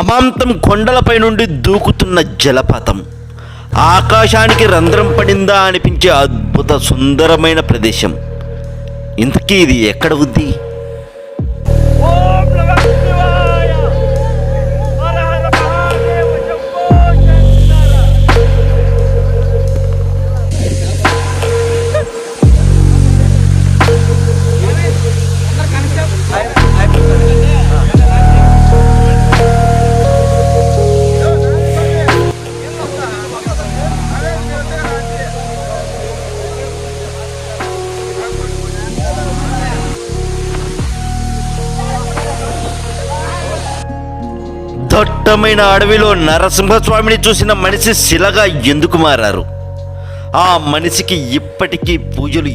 అమాంతం కొండలపై నుండి దూకుతున్న జలపాతం, ఆకాశానికి రంధ్రం పడిందా అనిపించే అద్భుత సుందరమైన ప్రదేశం. ఇంతకీ ఇది ఎక్కడ ఉంది? దట్టమైన అడవిలో నరసింహస్వామిని చూసిన మనిషి శిలగా ఎందుకు మారారు? ఆ మనిషికి ఇప్పటికీ పూజలు